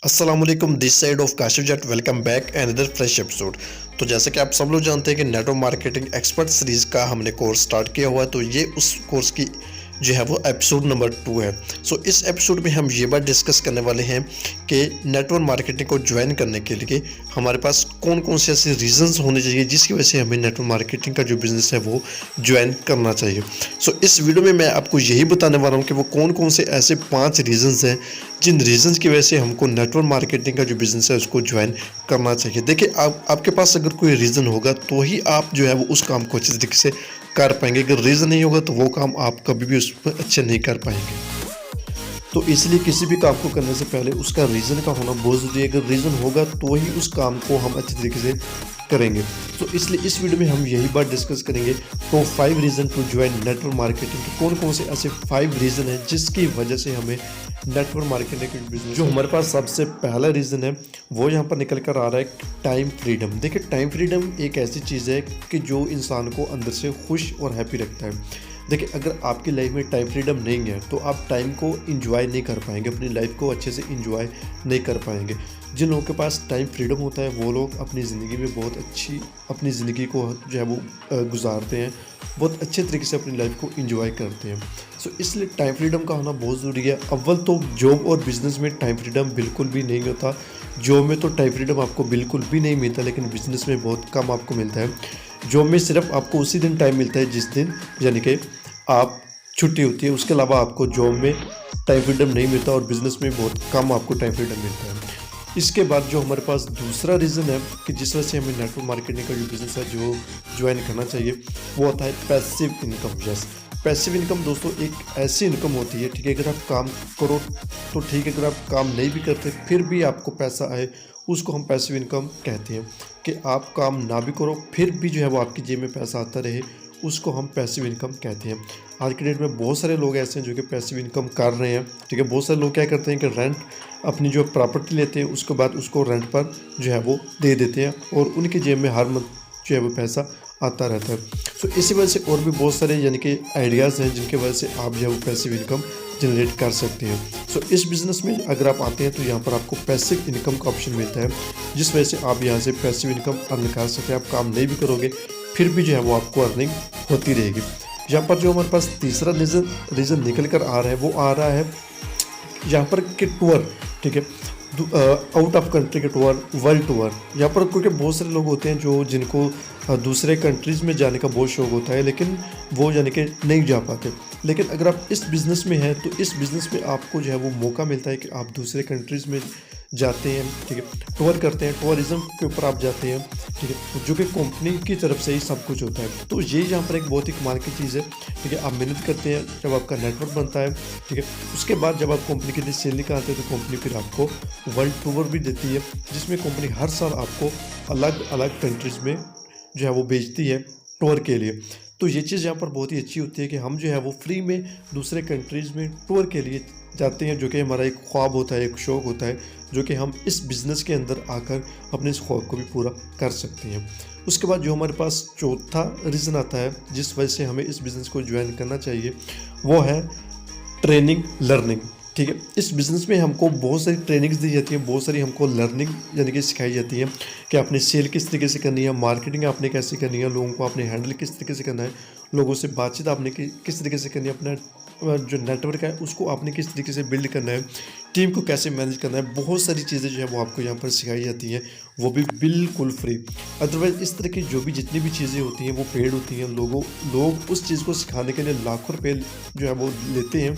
Aslam this side of Kashif Jatt welcome back another fresh episode. तो जैसे कि आप सब लोग जानते हैं कि नेटवर्क मार्केटिंग एक्सपर्ट सीरीज़ का हमने कोर्स स्टार्ट किया हुआ है, तो ये उस कोर्स की जो है वो एपिसोड नंबर 2 है। सो इस एपिसोड में हम ये बात डिस्कस करने वाले हैं कि नेटवर्क मार्केटिंग को ज्वाइन करने के लिए हमारे पास कौन कौन से ऐसे रीजंस होने चाहिए जिसकी वजह से हमें नेटवर्क मार्केटिंग का जो बिज़नेस है वो ज्वाइन करना चाहिए। सो इस वीडियो में मैं आपको यही बताने वाला हूँ कि वो कौन कौन से ऐसे 5 रीजंस हैं जिन रीजंस की वजह से हमको नेटवर्क मार्केटिंग का जो बिज़नेस है उसको ज्वाइन करना चाहिए। देखिए, आपके पास अगर कोई रीज़न होगा तो ही आप जो है वो उस काम को अच्छे तरीके से कर पाएंगे। अगर रीज़न नहीं होगा तो वो काम आप कभी भी उसमें अच्छे नहीं कर पाएंगे। तो इसलिए किसी भी काम को करने से पहले उसका रीज़न का होना बहुत ज़रूरी है। अगर रीज़न होगा तो ही उस काम को हम अच्छे तरीके से करेंगे। तो इसलिए इस वीडियो में हम यही बात डिस्कस करेंगे। तो 5 reason to join network marketing के कौन कौन से ऐसे 5 रीज़न हैं जिसकी वजह से हमें नेटवर्क मार्केटिंग के बिजनेस जो हमारे पास सबसे पहला रीज़न है वो यहाँ पर निकल कर आ रहा है टाइम फ्रीडम। देखिए, टाइम फ्रीडम एक ऐसी चीज़ है कि जो इंसान को अंदर से खुश और हैप्पी रखता है। देखिए, अगर आपकी लाइफ में टाइम फ्रीडम नहीं है तो आप टाइम को इंजॉय नहीं कर पाएंगे, अपनी लाइफ को अच्छे से इंजॉय नहीं कर पाएंगे। जिन लोगों के पास टाइम फ्रीडम होता है वो लोग अपनी ज़िंदगी में बहुत अच्छी अपनी ज़िंदगी को जो है वो गुजारते हैं, बहुत अच्छे तरीके से अपनी लाइफ को इंजॉय करते हैं। सो इसलिए टाइम फ्रीडम का होना बहुत ज़रूरी है। अव्वल तो जॉब और बिज़नेस में टाइम फ्रीडम बिल्कुल भी नहीं होता। जॉब में तो टाइम फ्रीडम आपको बिल्कुल भी नहीं मिलता, लेकिन बिज़नेस में बहुत कम आपको मिलता है। जॉब में सिर्फ आपको उसी दिन टाइम मिलता है जिस दिन यानी कि आप छुट्टी होती है, उसके अलावा आपको जॉब में टाइम फ्रीडम नहीं मिलता और बिज़नेस में बहुत कम आपको टाइम फ्रीडम मिलता है। इसके बाद जो हमारे पास दूसरा रीज़न है कि जिस वजह से हमें नेटवर्क मार्केटिंग का जो बिज़नेस है जो ज्वाइन करना चाहिए वो होता है passive income. Yes, passive income दोस्तों एक ऐसी इनकम होती है, ठीक है, अगर आप काम करो तो ठीक है, अगर आप काम नहीं भी करते फिर भी आपको पैसा आए, उसको हम पैसिव इनकम कहते हैं। कि आप काम ना भी करो फिर भी जो है वो आपकी जेब में पैसा आता रहे, उसको हम पैसिव इनकम कहते हैं। आज के डेट में बहुत सारे लोग ऐसे हैं जो कि पैसिव इनकम कर रहे हैं, ठीक है। बहुत सारे लोग क्या करते हैं कि रेंट अपनी जो प्रॉपर्टी लेते हैं उसके बाद उसको रेंट पर जो है वो दे देते हैं और उनकी जेब में हर मंथ जो है वो पैसा आता रहता है। सो इसी वजह से और भी बहुत सारे यानी कि आइडियाज़ हैं जिनकी वजह से आप जो है वो पैसिव इनकम जनरेट कर सकते हैं। सो इस बिज़नेस में अगर आप आते हैं तो यहाँ पर आपको पैसिव इनकम का ऑप्शन मिलता है, जिस वजह से आप यहाँ से पैसिव इनकम अर्न कर सकते हैं। आप काम नहीं भी करोगे फिर भी जो है वो आपको अर्निंग होती रहेगी। यहाँ पर जो हमारे पास तीसरा रीज़न निकल कर आ रहा है वो आ रहा है यहाँ पर कि टूर, ठीक है, आउट ऑफ कंट्री के टूर, वर्ल्ड टूर। यहाँ पर क्योंकि बहुत सारे लोग होते हैं जो जिनको दूसरे कंट्रीज़ में जाने का बहुत शौक होता है लेकिन वो यानी कि नहीं जा पाते। लेकिन अगर आप इस बिज़नेस में हैं तो इस बिज़नेस में आपको जो है वो मौका मिलता है कि आप दूसरे कंट्रीज़ में जाते हैं, ठीक है, टूर करते हैं, टूरिज़्म के ऊपर आप जाते हैं, ठीक है, जो कि कंपनी की तरफ से ही सब कुछ होता है। तो ये यहाँ पर एक बहुत ही कमाल की चीज़ है, ठीक है। आप मेहनत करते हैं, जब आपका नेटवर्क बनता है, ठीक है, उसके बाद जब आप कंपनी के लिए सेल निकालते हैं तो कंपनी फिर आपको वर्ल्ड टूर भी देती है, जिसमें कंपनी हर साल आपको अलग अलग कंट्रीज़ में जो है वो भेजती है टूर के लिए। तो ये चीज़ यहाँ पर बहुत ही अच्छी होती है कि हम जो है वो फ्री में दूसरे कंट्रीज़ में टूर के लिए जाते हैं, जो कि हमारा एक ख्वाब होता है, एक शौक़ होता है, जो कि हम इस बिज़नेस के अंदर आकर अपने इस ख्वाब को भी पूरा कर सकते हैं। उसके बाद जो हमारे पास चौथा रीज़न आता है जिस वजह से हमें इस बिज़नेस को ज्वाइन करना चाहिए वो है ट्रेनिंग लर्निंग, ठीक है। इस बिज़नेस में हमको बहुत सारी ट्रेनिंग्स दी जाती है, बहुत सारी हमको लर्निंग यानी कि सिखाई जाती है कि आपने सेल किस तरीके से करनी है, मार्केटिंग आपने कैसे करनी है, लोगों को आपने हैंडल किस तरीके से करना है, लोगों से बातचीत आपने किस तरीके से करनी है, अपना जो नेटवर्क है उसको आपने किस तरीके से बिल्ड करना है, टीम को कैसे मैनेज करना है। बहुत सारी चीज़ें जो है वो आपको यहाँ पर सिखाई जाती हैं, वो भी बिल्कुल फ्री। अदरवाइज़ इस तरह की जो भी जितनी भी चीज़ें होती हैं वो पेड होती हैं, लोग उस चीज़ को सिखाने के लिए लाखों रुपये जो है वो लेते हैं।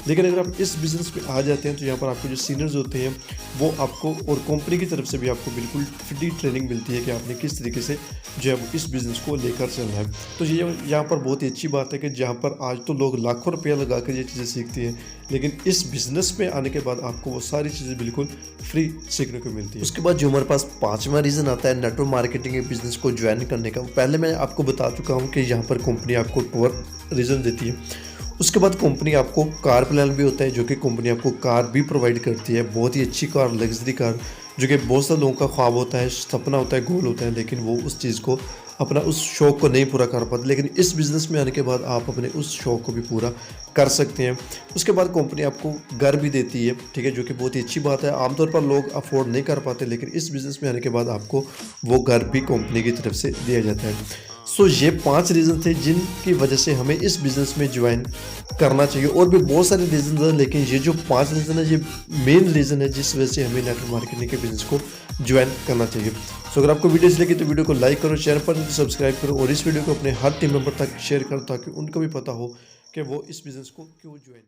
लेकिन अगर आप इस बिज़नेस में आ जाते हैं तो यहाँ पर आपके जो सीनियर्स होते हैं वो आपको और कंपनी की तरफ से भी आपको बिल्कुल फ्री ट्रेनिंग मिलती है कि आपने किस तरीके से जो है वो इस बिज़नेस को लेकर चलना है। तो ये यहाँ पर बहुत ही अच्छी बात है कि जहाँ पर आज तो लोग लाखों रुपया लगा कर ये चीज़ें सीखती हैं, लेकिन इस बिज़नेस में आने के बाद आपको वो सारी चीज़ें बिल्कुल फ्री सीखने को मिलती है। उसके बाद जो हमारे पास 5वां रीज़न आता है नेटवर्क मार्केटिंग के बिज़नेस को ज्वाइन करने का, पहले मैं आपको बता चुका हूँ कि यहाँ पर कंपनी आपको टूर रीज़न देती है। उसके बाद कंपनी आपको कार प्लान भी होता है, जो कि कंपनी आपको कार भी प्रोवाइड करती है, बहुत ही अच्छी कार, लग्जरी कार, जो कि बहुत सारे लोगों का ख्वाब होता है, सपना होता है, गोल होता है, लेकिन वो उस चीज़ को अपना उस शौक़ को नहीं पूरा कर पाते, लेकिन इस बिज़नेस में आने के बाद आप अपने उस शौक़ को भी पूरा कर सकते हैं। उसके बाद कंपनी आपको घर भी देती है, ठीक है, जो कि बहुत ही अच्छी बात है। आमतौर पर लोग अफोर्ड नहीं कर पाते, लेकिन इस बिज़नेस में आने के बाद आपको वो घर भी कंपनी की तरफ से दिया जाता है। सो ये 5 रीज़न थे जिनकी वजह से हमें इस बिज़नेस में ज्वाइन करना चाहिए। और भी बहुत सारे रीज़न हैं, लेकिन ये जो 5 रीज़न है ये मेन रीज़न है जिस वजह से हमें नेटवर्क मार्केटिंग के बिज़नेस को ज्वाइन करना चाहिए। सो अगर आपको वीडियो अच्छी लगी तो वीडियो को लाइक करो, चैनल पर सब्सक्राइब करो और इस वीडियो को अपने हर टीम मेंबर तक शेयर करो ताकि उनको भी पता हो कि वो इस बिज़नेस को क्यों ज्वाइन